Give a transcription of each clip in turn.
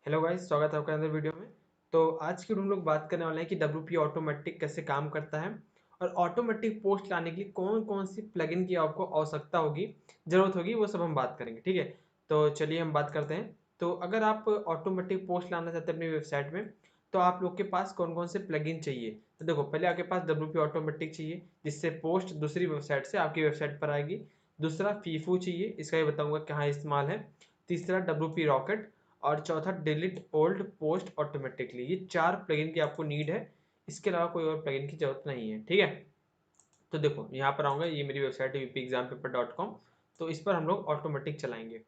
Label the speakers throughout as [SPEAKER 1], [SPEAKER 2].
[SPEAKER 1] Hello guys, स्वागत है आपका अंदर वीडियो में। तो आज की हम लोग बात करने वाले हैं कि डब्ल्यूपी ऑटोमेटिक कैसे काम करता है और ऑटोमेटिक पोस्ट लाने के लिए कौन कौन सी प्लगइन की आपको आवश्यकता होगी, ज़रूरत होगी, वो सब हम बात करेंगे। ठीक है, तो चलिए हम बात करते हैं। तो अगर आप ऑटोमेटिक पोस्ट लाना चाहते हैं अपनी वेबसाइट में, तो आप लोग के पास कौन कौन से प्लगइन चाहिए। तो देखो, पहले आपके पास डब्ल्यूपी ऑटोमेटिक चाहिए जिससे पोस्ट दूसरी वेबसाइट से आपकी वेबसाइट पर आएगी। दूसरा फीफू चाहिए, इसका ये बताऊंगा कहाँ इस्तेमाल है। तीसरा डब्ल्यूपी रॉकेट और चौथा डिलीट ओल्ड पोस्ट ऑटोमेटिकली। ये 4 प्लगइन की आपको नीड है, इसके अलावा कोई और प्लगइन की जरूरत नहीं है। ठीक है, तो देखो यहाँ पर आऊँगा, ये मेरी वेबसाइट है upexampaper.com। तो इस पर हम लोग ऑटोमेटिक चलाएंगे।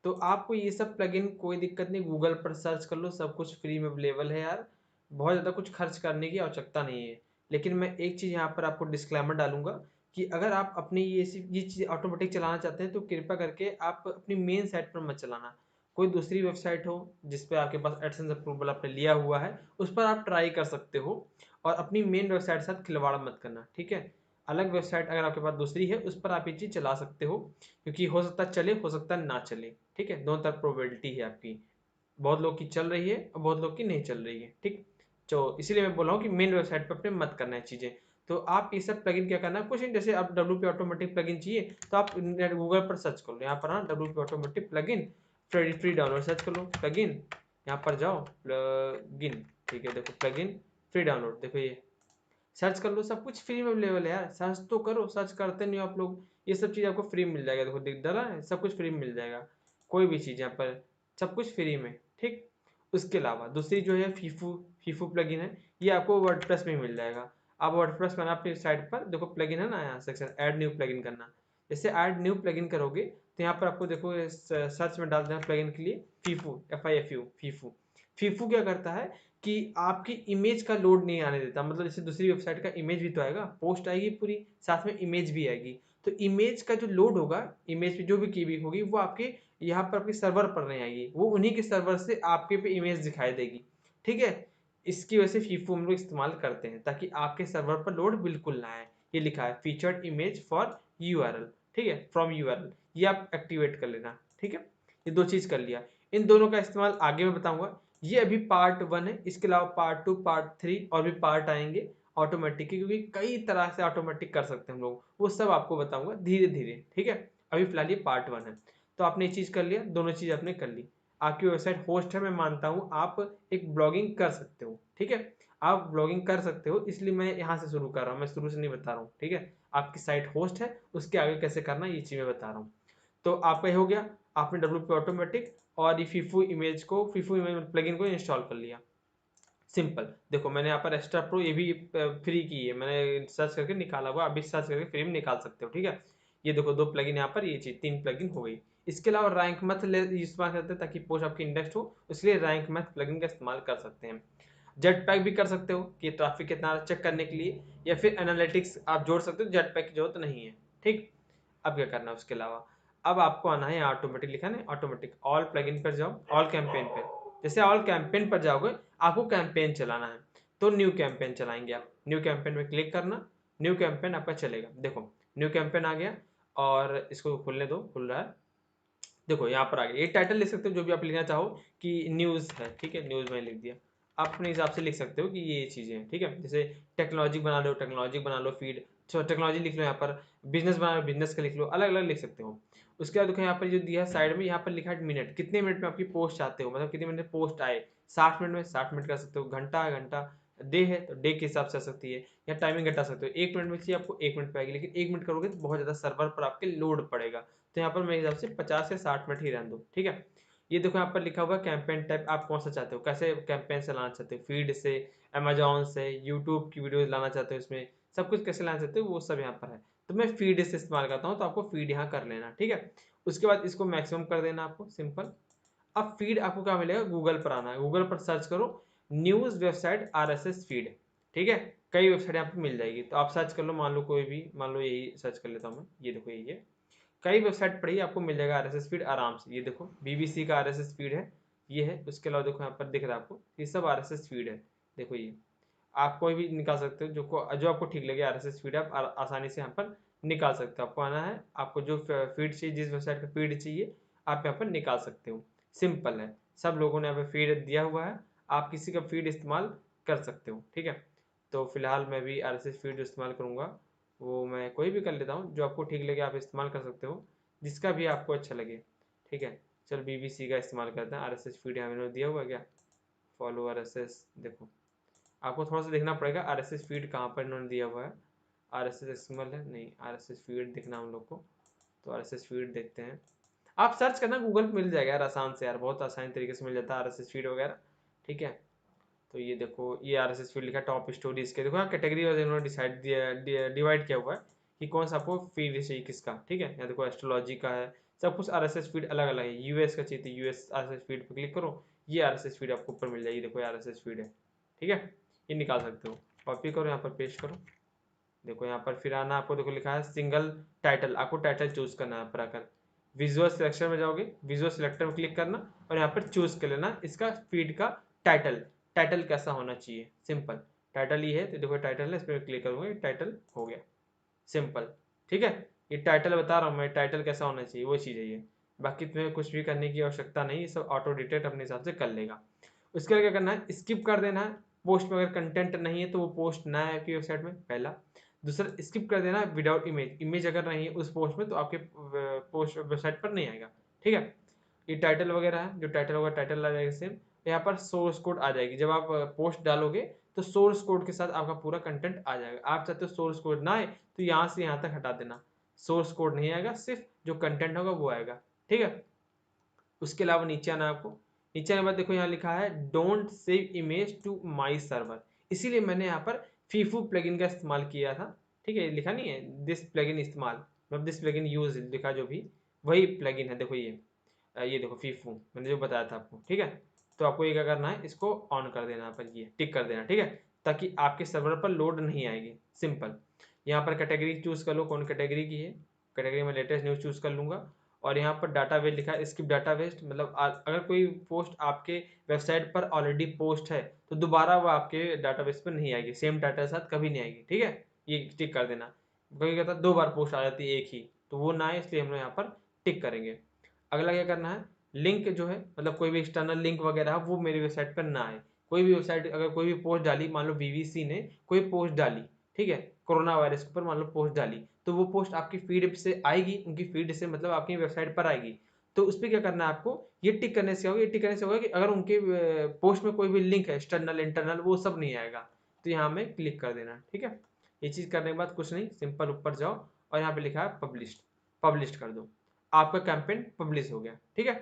[SPEAKER 1] तो आपको ये सब प्लगइन कोई दिक्कत नहीं, गूगल पर सर्च कर लो, सब कुछ फ्री में अवेलेबल है यार। बहुत ज़्यादा कुछ खर्च करने की आवश्यकता नहीं है। लेकिन मैं एक चीज़ यहाँ पर आपको डिस्क्लेमर डालूंगा कि अगर आप अपनी ये चीज़ ऑटोमेटिक चलाना चाहते हैं तो कृपया करके आप अपनी मेन साइट पर मत चलाना। कोई दूसरी वेबसाइट हो जिस पे आपके पास एडसेंस अप्रूवल आपने लिया हुआ है, उस पर आप ट्राई कर सकते हो। और अपनी मेन वेबसाइट के साथ खिलवाड़ मत करना, ठीक है। अलग वेबसाइट अगर आपके पास दूसरी है, उस पर आप ये चीज़ चला सकते हो, क्योंकि हो सकता है चले, हो सकता है ना चले। ठीक है, दोनों तरफ प्रोबेबिलिटी है आपकी। बहुत लोग की चल रही है और बहुत लोग की नहीं चल रही है। ठीक, तो इसीलिए मैं बोल रहा हूँ कि मेन वेबसाइट पर अपने मत करना है चीज़ें। तो आप ये सब प्लगइन क्या करना है, कुछ नहीं, जैसे आप डब्ल्यूपी ऑटोमेटिक प्लगइन चाहिए तो आप गूगल पर सर्च कर लो, यहाँ पर ना WP automatic plugin free free download search कर लो प्लगइन। यहाँ पर जाओ प्लगइन, ठीक है, देखो प्लगइन फ्री डाउनलोड, देखो ये सर्च कर लो, सब कुछ फ्री में अवेलेबल है यार। सर्च तो करो, सर्च करते नहीं हो आप लोग। ये सब चीज़ आपको फ्री में मिल जाएगा, देखो दिख डाला है, सब कुछ फ्री में मिल जाएगा। कोई भी चीज़ यहाँ पर सब कुछ फ्री में। ठीक, उसके अलावा दूसरी जो है फीफू फीफू प्लगइन है, ये आपको वर्डप्रेस में मिल जाएगा। आप वर्डप्रेस में अपनी साइट पर देखो प्लगइन है ना, यहाँ सेक्शन ऐड न्यू प्लगइन करना। जैसे ऐड न्यू प्लगइन करोगे तो यहाँ पर आपको देखो सर्च में डाल देना प्लगइन के लिए फीफू, FIFU फीफू। फीफू क्या करता है कि आपकी इमेज का लोड नहीं आने देता। मतलब जैसे दूसरी वेबसाइट का इमेज भी तो आएगा, पोस्ट आएगी पूरी, साथ में इमेज भी आएगी। तो इमेज का जो लोड होगा, इमेज पे जो भी की होगी, वो आपके यहाँ पर आपके सर्वर पर नहीं आएगी, वो उन्हीं के सर्वर से आपके पे इमेज दिखाई देगी। ठीक है, इसकी वजह से फीफू हम लोग इस्तेमाल करते हैं ताकि आपके सर्वर पर लोड बिल्कुल ना आए। ये लिखा है फीचर्ड इमेज फॉर URL, ठीक है, फ्रॉम URL, ये आप एक्टिवेट कर लेना। ठीक है, ये दो चीज कर लिया। इन दोनों का इस्तेमाल आगे मैं बताऊंगा। ये अभी पार्ट 1 है, इसके अलावा पार्ट 2, पार्ट 3 और भी पार्ट आएंगे ऑटोमेटिक, क्योंकि कई तरह से ऑटोमेटिक कर सकते हैं हम लोग, वो सब आपको बताऊंगा धीरे धीरे। ठीक है, अभी फिलहाल ये पार्ट 1 है। तो आपने ये चीज़ कर लिया, दोनों चीज़ आपने कर ली। आपकी वेबसाइट होस्ट है, मैं मानता हूँ आप एक ब्लॉगिंग कर सकते हो। ठीक है, आप ब्लॉगिंग कर सकते हो, इसलिए मैं यहाँ से शुरू कर रहा हूँ, मैं शुरू से नहीं बता रहा हूँ। ठीक है, आपकी साइट होस्ट है, उसके आगे कैसे करना ये चीज़ मैं बता रहा हूँ। तो आपका ये हो गया, आपने डब्ल्यूपी ऑटोमेटिक और ये फीफू इमेज प्लगइन को इंस्टॉल कर लिया। सिंपल, देखो मैंने यहाँ पर एक्स्ट्रा प्रो ये भी फ्री की है, मैंने सर्च करके निकाला हुआ, अभी सर्च करके फ्री में निकाल सकते हो। ठीक है, ये देखो 2 प्लगइन यहाँ पर, ये चीज 3 प्लगइन हो गई। इसके अलावा रैंक मैथ इस्तेमाल करते हैं ताकि पोस्ट आपकी इंडेक्स हो, इसलिए रैंक मैथ प्लगइन का इस्तेमाल कर सकते हैं। जेट पैक भी कर सकते हो कि ट्रैफिक कितना चेक करने के लिए, या फिर एनालिटिक्स आप जोड़ सकते हो, जेट पैक की जरूरत नहीं है। ठीक, अब क्या करना है उसके अलावा, अब आपको आना है ऑटोमेटिक, लिखा है ऑटोमेटिक, ऑल प्लगइन पर जाओ, ऑल कैंपेन पे। जैसे ऑल कैंपेन पर जाओगे, आपको कैंपेन चलाना है, तो न्यू कैंपेन चलाएंगे आप। न्यू कैंपेन में क्लिक करना, न्यू कैंपेन आपका चलेगा। देखो न्यू कैंपेन आ गया, और इसको खुलने दो, खुल रहा है। देखो यहाँ पर आ गया, एक टाइटल लिख सकते हो जो भी आप लिखना चाहो, कि न्यूज़ है, ठीक है, न्यूज़ में लिख दिया। आप अपने हिसाब से लिख सकते हो कि ये चीज़ें हैं। ठीक है, जैसे टेक्नोलॉजी बना लो, टेक्नोलॉजी बना लो, फीड टेक्नोलॉजी लिख लो, यहाँ पर बिजनेस बना लो, बिजनेस का लिख लो, अलग अलग लिख सकते हो। उसके बाद देखो यहाँ पर जो दिया है साइड में, यहाँ पर लिखा है मिनट, कितने मिनट में आपकी पोस्ट चाहते हो, मतलब कितने मिनट में पोस्ट आए। 60 मिनट में 60 मिनट कर सकते हो, घंटा घंटा, डे है तो डे के हिसाब से आ सकती है, या टाइमिंग घटा सकते हो। 1 मिनट में चाहिए आपको, 1 मिनट पे आएगी, लेकिन 1 मिनट करोगे तो बहुत ज़्यादा सर्वर पर आपके लोड पड़ेगा। तो यहाँ पर मेरे हिसाब से 50 से 60 मिनट ही रहने दो। ठीक है, ये देखो यहाँ पर लिखा हुआ कैंपेन टाइप, आप कौन सा चाहते हो, कैसे कैंपेन से लाना चाहते हो, फीड से, अमेजोन से, यूट्यूब की वीडियोज लाना चाहते हो, इसमें सब कुछ कैसे लाना चाहते हो वो सब यहाँ पर है। तो मैं फीड से इस्तेमाल करता हूँ, तो आपको फीड यहाँ कर लेना। ठीक है, उसके बाद इसको मैक्सिमम कर देना आपको, सिंपल। अब फीड आपको क्या मिलेगा, गूगल पर आना है, गूगल पर सर्च करो न्यूज़ वेबसाइट RSS फीड। ठीक है, कई वेबसाइट यहाँ पर मिल जाएगी, तो आप सर्च कर लो, मान लो कोई भी, मान लो यही सर्च कर लेता हूँ मैं, ये देखो यही है। कई वेबसाइट पर ही आपको मिल जाएगा RSS फीड आराम से। ये देखो BBC का RSS फीड है, ये है। उसके अलावा देखो यहाँ पर दिख रहा है आपको, ये सब RSS फीड है। देखो ये आप कोई भी निकाल सकते हो, जो आपको ठीक लगे RSS फीड आप आसानी से यहाँ पर निकाल सकते हो। आपको आना है, आपको जो फीड चाहिए, जिस वेबसाइट का फीड चाहिए, आप यहाँ पर निकाल सकते हो। सिंपल है, सब लोगों ने यहाँ पे फीड दिया हुआ है, आप किसी का फीड इस्तेमाल कर सकते हो। ठीक है, तो फिलहाल मैं भी RSS फीड इस्तेमाल करूँगा, वो मैं कोई भी कर लेता हूँ, जो आपको ठीक लगे आप इस्तेमाल कर सकते हो, जिसका भी आपको अच्छा लगे। ठीक है, चल BBC का इस्तेमाल करते हैं। RSS फीड यहाँ मैंने दिया हुआ है क्या, फॉलो RSS, देखो आपको थोड़ा सा देखना पड़ेगा RSS फीड कहाँ पर इन्होंने दिया हुआ है। RSS एक्सएमएल है नहीं, RSS फीड देखना हम लोग को, तो RSS फीड देखते हैं। आप सर्च करना गूगल पे मिल जाएगा यार, आसान से यार, बहुत आसान तरीके से मिल जाता है RSS फीड वगैरह। ठीक है, तो ये देखो ये RSS फीड लिखा टॉप स्टोरीज के, देखो यहाँ कैटेगरी वाइज इन्होंने डिवाइड किया हुआ है कि कौन सा आपको फीड चाहिए किसका। ठीक है, यहाँ देखो एस्ट्रोलॉजी का है, सब कुछ RSS फीड अलग अलग है। US का चाहिए तो US RSS फीड पर क्लिक करो, ये RSS फीड आपको ऊपर मिल जाएगी, देखो RSS फीड है। ठीक है, ये निकाल सकते हो, कॉपी करो यहाँ पर पेस्ट करो। देखो यहाँ पर फिर आना, आपको देखो लिखा है सिंगल टाइटल, आपको टाइटल चूज करना है यहाँ पर आकर, विजुअल सिलेक्शन में जाओगे, विजुअल सिलेक्टर में क्लिक करना और यहाँ पर चूज कर लेना इसका फीड का टाइटल, टाइटल कैसा होना चाहिए। सिंपल, टाइटल ये है तो देखो टाइटल है, इस पर क्लिक करूंगा, टाइटल हो गया, सिंपल। ठीक है, ये टाइटल बता रहा हूँ मैं, टाइटल कैसा होना चाहिए वो चीज़ है ये, बाकी तुम्हें कुछ भी करने की आवश्यकता नहीं, ये सब ऑटो डिटेक्ट अपने हिसाब से कर लेगा। उसके बाद क्या करना है, स्किप कर देना है, पोस्ट में अगर कंटेंट नहीं है तो वो पोस्ट ना है आपकी वेबसाइट में, पहला। दूसरा, स्किप कर देना विदाउट इमेज, इमेज अगर नहीं है उस पोस्ट में तो आपके पोस्ट वेबसाइट पर नहीं आएगा। ठीक है, ये टाइटल वगैरह है, जो टाइटल होगा टाइटल आ जाएगा सेम, यहाँ पर सोर्स कोड आ जाएगी, जब आप पोस्ट डालोगे तो सोर्स कोड के साथ आपका पूरा कंटेंट आ जाएगा। आप चाहते हो सोर्स कोड ना आए तो यहाँ से यहाँ तक हटा देना, सोर्स कोड नहीं आएगा, सिर्फ जो कंटेंट होगा वो आएगा। ठीक है, उसके अलावा नीचे आना है आपको, नीचे आने के बाद देखो यहाँ लिखा है don't save image to my server, इसीलिए मैंने यहाँ पर फीफू प्लगइन का इस्तेमाल किया था। ठीक है, लिखा नहीं है दिस प्लगइन इस्तेमाल, मतलब दिस प्लगइन यूज लिखा, जो भी वही प्लगइन है। देखो ये देखो फीफू मैंने जो बताया था आपको। ठीक है, तो आपको ये क्या करना है, इसको ऑन कर देना, यहाँ पर ये टिक कर देना। ठीक है, ताकि आपके सर्वर पर लोड नहीं आएगी। सिंपल, यहाँ पर कैटेगरी चूज कर लो, कौन कैटेगरी की है, कैटेगरी में लेटेस्ट न्यूज चूज कर लूंगा, और यहाँ पर डाटाबेस लिखा है, स्किप डाटाबेस, मतलब अगर कोई पोस्ट आपके वेबसाइट पर ऑलरेडी पोस्ट है तो दोबारा वो आपके डाटाबेस पर नहीं आएगी, सेम डाटा के साथ कभी नहीं आएगी। ठीक है, ये टिक कर देना, कभी कहता है 2 बार पोस्ट आ जाती है एक ही, तो वो ना है, इसलिए हम लोग यहाँ पर टिक करेंगे। अगला क्या करना है, लिंक जो है, मतलब कोई भी एक्सटर्नल लिंक वगैरह है वो मेरी वेबसाइट पर ना आए। कोई भी वेबसाइट अगर कोई भी पोस्ट डाली, मान लो BBC ने कोई पोस्ट डाली, ठीक है, कोरोना वायरस के ऊपर मान लो पोस्ट डाली, तो वो पोस्ट आपकी फीड से आएगी, उनकी फीड से मतलब आपकी वेबसाइट पर आएगी। तो उस पर क्या करना है आपको, ये टिक करने से होगा, ये टिक करने से होगा कि अगर उनके पोस्ट में कोई भी लिंक है एक्सटर्नल इंटरनल वो सब नहीं आएगा, तो यहाँ में क्लिक कर देना। ठीक है, ये चीज़ करने के बाद कुछ नहीं, सिंपल ऊपर जाओ और यहाँ पे लिखा है पब्लिश्ड, पब्लिश कर दो, आपका कैंपेन पब्लिश हो गया। ठीक है,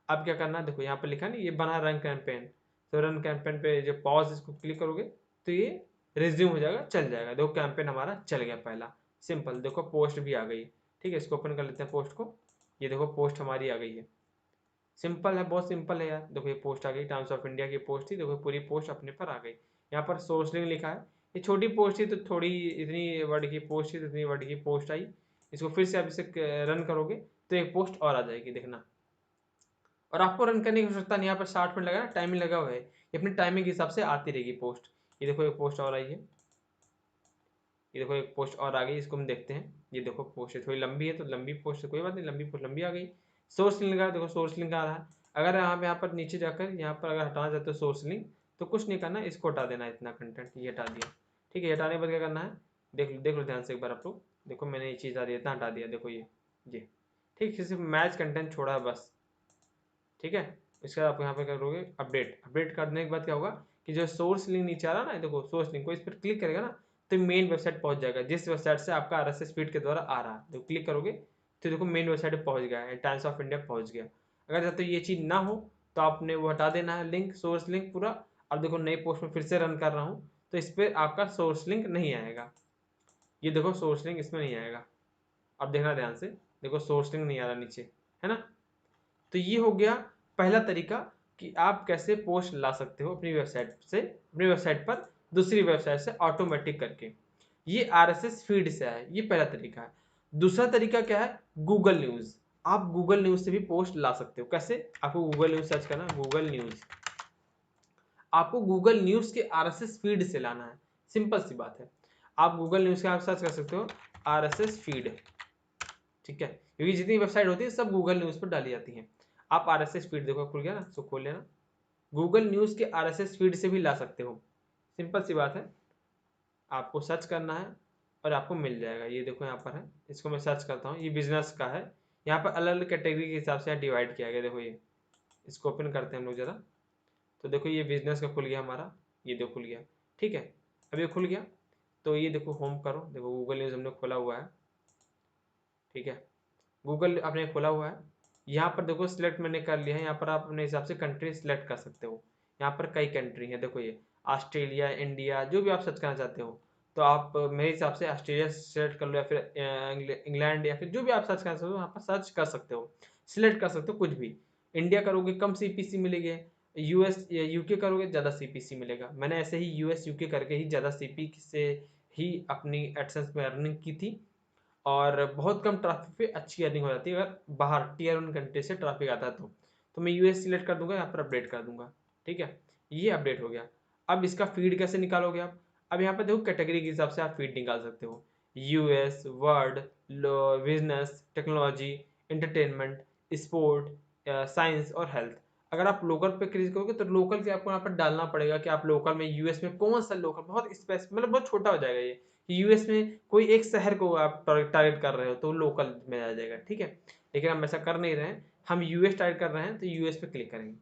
[SPEAKER 1] अब क्या करना है, देखो यहाँ पे लिखा नहीं ये बना रन कैंपेन, तो रन कैंपेन पे जो पॉज इसको क्लिक करोगे तो ये रिज्यूम हो जाएगा, चल जाएगा। देखो कैंपेन हमारा चल गया पहला, सिंपल। देखो पोस्ट भी आ गई। ठीक है, इसको ओपन कर लेते हैं पोस्ट को, ये देखो पोस्ट हमारी आ गई है, सिंपल है, बहुत सिंपल है यार। देखो ये पोस्ट आ गई, टाइम्स ऑफ इंडिया की पोस्ट थी, देखो पूरी पोस्ट अपने पर आ गई। यहाँ पर सोर्स लिंक लिखा है, ये छोटी पोस्ट थी तो थोड़ी, इतनी वर्ड की पोस्ट थी तो इतनी वर्ड की पोस्ट आई। इसको फिर से आप इसे रन करोगे तो एक पोस्ट और आ जाएगी, देखना। और आपको रन करने की आवश्यकता नहीं, यहाँ पर 60 मिनट लगा ना, टाइमिंग लगा हुआ है, ये अपनी टाइमिंग के हिसाब से आती रहेगी पोस्ट। ये देखो एक पोस्ट और आई है, ये देखो एक पोस्ट और आ गई, इसको हम देखते हैं। ये देखो पोस्ट थोड़ी लंबी है तो लंबी पोस्ट है, कोई बात नहीं, लंबी पोस्ट लंबी आ गई। सोर्स लिंक आ, देखो सोर्स लिंक आ रहा है। अगर यहाँ पर नीचे जाकर यहाँ पर अगर हटाना चाहते हो सोर्स लिंक, तो कुछ नहीं करना, इसको हटा देना, इतना कंटेंट ये हटा दिया। ठीक है, हटाने के बाद क्या करना है, देख लो ध्यान से एक बार आप लोग, देखो मैंने ये चीज़ आ रही है, इतना हटा दिया, देखो ये ठीक है, सिर्फ मैच कंटेंट छोड़ा है बस। ठीक है, इसके बाद आप यहाँ पे करोगे अपडेट, अपडेट करने के बाद क्या होगा कि जो सोर्स लिंक नीचे आ रहा है ना, देखो सोर्स लिंक को इस पर क्लिक करेगा ना तो मेन वेबसाइट पहुंच जाएगा, जिस वेबसाइट से आपका RSS फीड के द्वारा आ रहा है। देखो क्लिक करोगे तो देखो मेन वेबसाइट पे पहुंच गया, टाइम्स ऑफ इंडिया पहुंच गया। अगर चाहते हो ये चीज़ ना हो तो आपने वो हटा देना है लिंक, सोर्स लिंक पूरा। अब देखो नई पोस्ट में फिर से रन कर रहा हूँ तो इस पर आपका सोर्स लिंक नहीं आएगा, ये देखो सोर्स लिंक इसमें नहीं आएगा। अब देखना ध्यान से, देखो सोर्स लिंक नहीं आ रहा नीचे, है ना। तो ये हो गया पहला तरीका कि आप कैसे पोस्ट ला सकते हो अपनी वेबसाइट से, अपनी वेबसाइट पर दूसरी वेबसाइट से ऑटोमेटिक करके। ये RSS फीड से है, ये पहला तरीका है। दूसरा तरीका क्या है, गूगल न्यूज। आप गूगल न्यूज से भी पोस्ट ला सकते हो। कैसे, आपको गूगल न्यूज सर्च करना, गूगल न्यूज, आपको गूगल न्यूज के RSS फीड से लाना है, सिंपल सी बात है। आप गूगल न्यूज के आप सर्च कर सकते हो RSS फीड, ठीक है, क्योंकि जितनी वेबसाइट होती है सब गूगल न्यूज पर डाली जाती हैं। आप RSS फीड देखो खुल गया ना, सो खोल लेना। गूगल न्यूज़ के RSS फीड से भी ला सकते हो, सिंपल सी बात है। आपको सर्च करना है और आपको मिल जाएगा। ये देखो यहाँ पर है, इसको मैं सर्च करता हूँ, ये बिजनेस का है। यहाँ पर अलग अलग कैटेगरी के हिसाब से डिवाइड किया गया। देखो ये, इसको ओपन करते हैं हम लोग जरा। तो देखो ये बिजनेस का खुल गया हमारा, ये देखो खुल गया, ठीक है। अब ये खुल गया तो ये देखो होम करो, देखो गूगल न्यूज़ हमने खोला हुआ है, ठीक है। गूगल आपने खोला हुआ है, यहाँ पर देखो सिलेक्ट मैंने कर लिया है। यहाँ पर आप अपने हिसाब से कंट्री सिलेक्ट कर सकते हो। यहाँ पर कई कंट्री है, देखो ये ऑस्ट्रेलिया, इंडिया, जो भी आप सर्च करना चाहते हो। तो आप मेरे हिसाब से ऑस्ट्रेलिया सेलेक्ट कर लो, या फिर इंग्लैंड, या फिर जो भी आप सर्च करना चाहते हो यहाँ पर सर्च कर सकते हो, सिलेक्ट कर सकते हो कुछ भी। इंडिया करोगे कम CPC मिलेगी, US UK करोगे ज़्यादा CPC मिलेगा। मैंने ऐसे ही US UK करके ही ज़्यादा CPC से ही अपनी एडसेंस में अर्निंग की थी, और बहुत कम ट्रैफिक पे अच्छी अर्निंग हो जाती है अगर बाहर Tier 1 कंट्री से ट्रैफिक आता है तो मैं US सिलेक्ट कर दूंगा, यहाँ पर अपडेट कर दूंगा, ठीक है। ये अपडेट हो गया। अब इसका फीड कैसे निकालोगे आप? अब यहाँ पर देखो कैटेगरी के हिसाब से आप फीड निकाल सकते हो, US, word, business, technology, entertainment, sport, science और हेल्थ। अगर आप लोकल पे क्लिक करोगे तो लोकल के आपको यहाँ पर डालना पड़ेगा कि आप लोकल में US में कौन सा लोकल, बहुत स्पेस मतलब बहुत छोटा हो जाएगा ये। US में कोई एक शहर को आप टारगेट कर रहे हो तो लोकल में आ जाएगा, ठीक है। लेकिन हम ऐसा कर नहीं रहे हैं, हम US टारगेट कर रहे हैं तो US पे क्लिक करेंगे।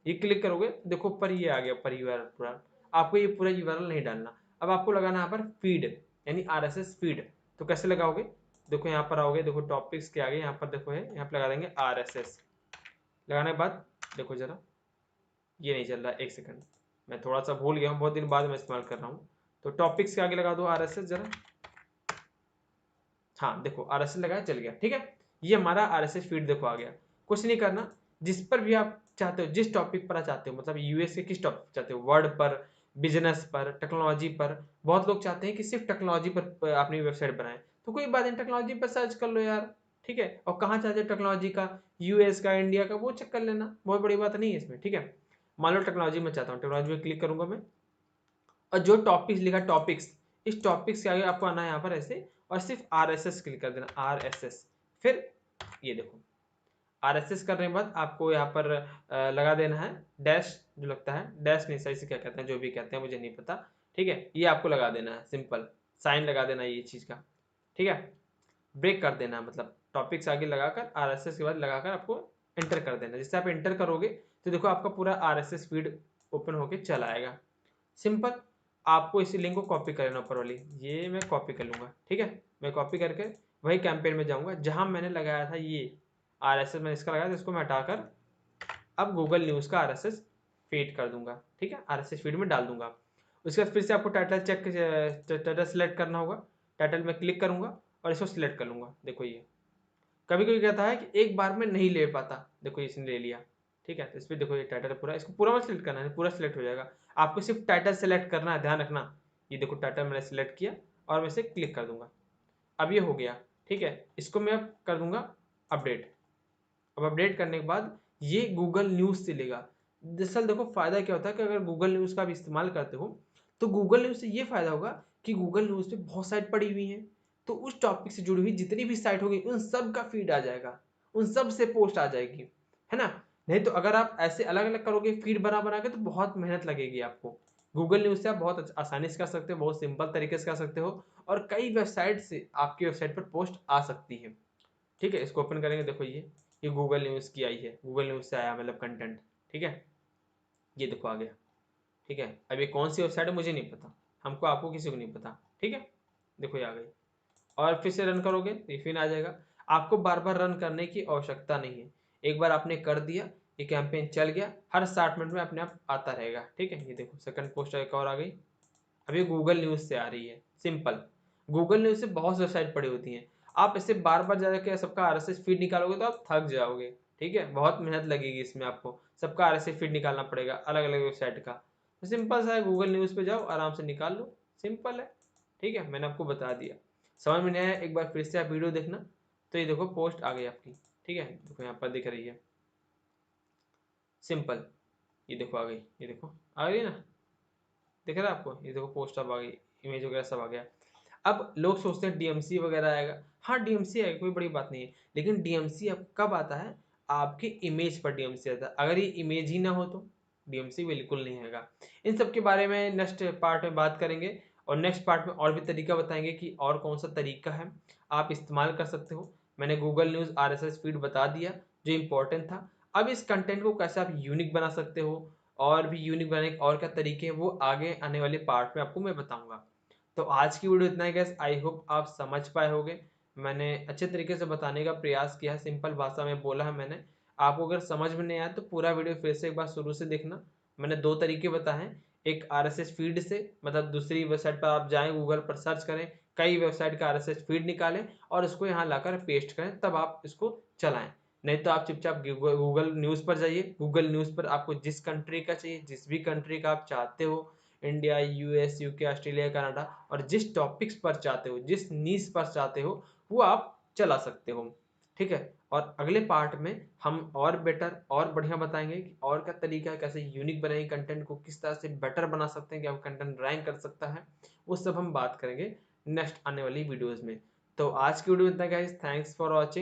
[SPEAKER 1] ये क्लिक करोगे देखो ऊपर ये आ गया, ऊपर URL पूरा। आपको ये पूरा URL नहीं डालना। अब आपको लगाना यहाँ पर फीड, यानी RSS फीड। तो कैसे लगाओगे? देखो यहाँ पर आओगे, देखो टॉपिक्स के आगे यहाँ पर देखो है, यहाँ पर लगा देंगे RSS। लगाने के बाद देखो जरा, ये नहीं चल रहा, एक सेकंड, मैं थोड़ा सा भूल गया हूँ, बहुत दिन बाद मैं इस्तेमाल कर रहा हूँ। तो टॉपिक्स के आगे लगा दो RSS जरा। हाँ देखो RSS लगाया, चल गया, ठीक है। ये हमारा RSS फीड देखो आ गया। कुछ नहीं करना, जिस पर भी आप चाहते हो, जिस टॉपिक पर आप चाहते हो, मतलब US के किस टॉपिक चाहते हो, वर्ड पर, बिजनेस पर, टेक्नोलॉजी पर। बहुत लोग चाहते हैं कि सिर्फ टेक्नोलॉजी पर अपनी वेबसाइट बनाए, तो कोई बात नहीं, टेक्नोलॉजी पर सर्च कर लो यार, ठीक है। और कहाँ चाहते हो टेक्नोलॉजी का, US का, इंडिया का, वो चेक कर लेना, बहुत बड़ी बात नहीं है इसमें, ठीक है। मान लो टेक्नोलॉजी में चाहता हूँ, टेक्नोलॉजी में क्लिक करूंगा मैं, और जो टॉपिक्स लिखा टॉपिक्स, इस टॉपिक्स के आगे आपको आना है यहाँ पर ऐसे, और सिर्फ RSS क्लिक कर देना, RSS। फिर ये देखो RSS करने के बाद आपको यहाँ पर लगा देना है डैश, जो लगता है डैश नहीं, सही से क्या कहते हैं, जो भी कहते हैं मुझे नहीं पता, ठीक है। ये आपको लगा देना है, सिंपल साइन लगा देना है ये चीज़ का, ठीक है। ब्रेक कर देना है, मतलब टॉपिक्स आगे लगाकर RSS के बाद लगाकर आपको एंटर कर देना। जिससे आप एंटर करोगे तो देखो आपका पूरा RSS फीड ओपन होके चला आएगा, सिंपल। आपको इसी लिंक को कॉपी कर लेना ऊपर वाली, ये मैं कॉपी कर लूँगा, ठीक है। मैं कॉपी करके वही कैंपेन में जाऊँगा जहाँ मैंने लगाया था ये RSS, मैंने इसका लगाया था, इसको मैं हटाकर अब गूगल न्यूज़ का RSS फीड कर दूंगा, ठीक है, RSS फीड में डाल दूंगा। उसके बाद फिर से आपको टाइटल टाइटल सेलेक्ट करना होगा। टाइटल में क्लिक करूंगा और इसको सिलेक्ट कर लूंगा। देखो ये कभी कभी कहता है कि एक बार में नहीं ले पाता, देखो इसने ले लिया, ठीक है। तो इस पर देखो ये टाइटल पूरा, इसको पूरा मत सिलेक्ट करना है, पूरा सिलेक्ट हो जाएगा। आपको सिर्फ टाइटल सेलेक्ट करना है, ध्यान रखना। ये देखो टाइटल मैंने सिलेक्ट किया और मैं इसे क्लिक कर दूंगा। अब ये हो गया, ठीक है। इसको मैं अब कर दूंगा अपडेट। अब अपडेट करने के बाद ये गूगल न्यूज़ से लेगा। दरअसल देखो फायदा क्या होता है कि अगर गूगल न्यूज़ का आप इस्तेमाल करते हो तो गूगल न्यूज़ से ये फायदा होगा कि गूगल न्यूज़ पे बहुत साइट पड़ी हुई हैं, तो उस टॉपिक से जुड़ी हुई जितनी भी साइट होगी उन सब का फीड आ जाएगा, उन सब से पोस्ट आ जाएगी, है ना। नहीं तो अगर आप ऐसे अलग अलग करोगे फीड बना बना के तो बहुत मेहनत लगेगी आपको। गूगल न्यूज़ से आप बहुत आसानी से कर सकते हो, बहुत सिंपल तरीके से कर सकते हो, और कई वेबसाइट से आपकी वेबसाइट पर पोस्ट आ सकती है, ठीक है। इसको ओपन करेंगे, देखो ये गूगल न्यूज़ की आई है, गूगल न्यूज़ से आया मतलब कंटेंट, ठीक है। ये देखो आ गया, ठीक है। अब ये कौन सी वेबसाइट है मुझे नहीं पता, हमको आपको किसी को नहीं पता, ठीक है। देखो ये आ गई, और फिर से रन करोगे तो ये फिर आ जाएगा। आपको बार बार रन करने की आवश्यकता नहीं है, एक बार आपने कर दिया, ये कैंपेन चल गया, हर 60 मिनट में अपने आप आता रहेगा, ठीक है। ये देखो सेकंड पोस्ट एक और आ गई, अब ये गूगल न्यूज़ से आ रही है, सिंपल। गूगल न्यूज़ से बहुत वेबसाइट पड़ी होती हैं, आप इसे बार बार जाकर सबका RSS फीड निकालोगे तो आप थक जाओगे, ठीक है। बहुत मेहनत लगेगी इसमें, आपको सबका RSS फीड निकालना पड़ेगा अलग अलग वेबसाइट का। तो सिंपल सा है, गूगल न्यूज़ पे जाओ आराम से निकाल लो, सिंपल है, ठीक है। मैंने आपको बता दिया, समझ में नहीं आया एक बार फिर से आप वीडियो देखना। तो ये देखो पोस्ट आ गई आपकी, ठीक है, देखो यहाँ पर दिख रही है, सिंपल। ये देखो आ गई, ये देखो आ गई ना, दिख रहा है आपको, ये देखो पोस्ट अब आ गई, इमेज वगैरह सब आ गया। अब लोग सोचते हैं DMC वगैरह आएगा, हाँ DMC आएगा, कोई बड़ी बात नहीं है, लेकिन DMC अब कब आता है, आपकी इमेज पर डीएमसी आता है। अगर ये इमेज ही ना हो तो डीएमसी बिल्कुल नहीं आएगा। इन सब के बारे में नेक्स्ट पार्ट में बात करेंगे और नेक्स्ट पार्ट में और भी तरीका बताएंगे कि और कौन सा तरीका है आप इस्तेमाल कर सकते हो। मैंने गूगल न्यूज़ आरएसएस फीड बता दिया जो इम्पोर्टेंट था। अब इस कंटेंट को कैसे आप यूनिक बना सकते हो और भी यूनिक बनाने के और क्या तरीके हैं वो आगे आने वाले पार्ट में आपको मैं बताऊंगा। तो आज की वीडियो इतना ही गाइस, आई होप आप समझ पाए होगे। मैंने अच्छे तरीके से बताने का प्रयास किया है, सिंपल भाषा में बोला है मैंने। आपको अगर समझ में नहीं आया तो पूरा वीडियो फिर से एक बार शुरू से देखना। मैंने दो तरीके बताए हैं, एक आरएसएस फीड से, मतलब दूसरी वेबसाइट पर आप जाएं, गूगल पर सर्च करें, कई वेबसाइट का आरएसएस फीड निकालें और उसको यहाँ लाकर पेस्ट करें, तब आप इसको चलाएं। नहीं तो आप चुपचाप गूगल न्यूज़ पर जाइए। गूगल न्यूज़ पर आपको जिस कंट्री का चाहिए, जिस भी कंट्री का आप चाहते हो, India, US, UK, Australia, Canada, और जिस टॉपिक्स पर चाहते हो, जिस नीश पर चाहते हो, वो आप चला सकते हो। ठीक है। और अगले पार्ट में हम और बेटर और बढ़िया बताएंगे कि और क्या तरीका है, कैसे यूनिक बनाएंगे कंटेंट को, किस तरह से बेटर बना सकते हैं कि आप कंटेंट रैंक कर सकता है, वो सब हम बात करेंगे नेक्स्ट आने वाली वीडियोस में। तो आज की वीडियो में इतना गाइस, थैंक्स फॉर वॉचिंग।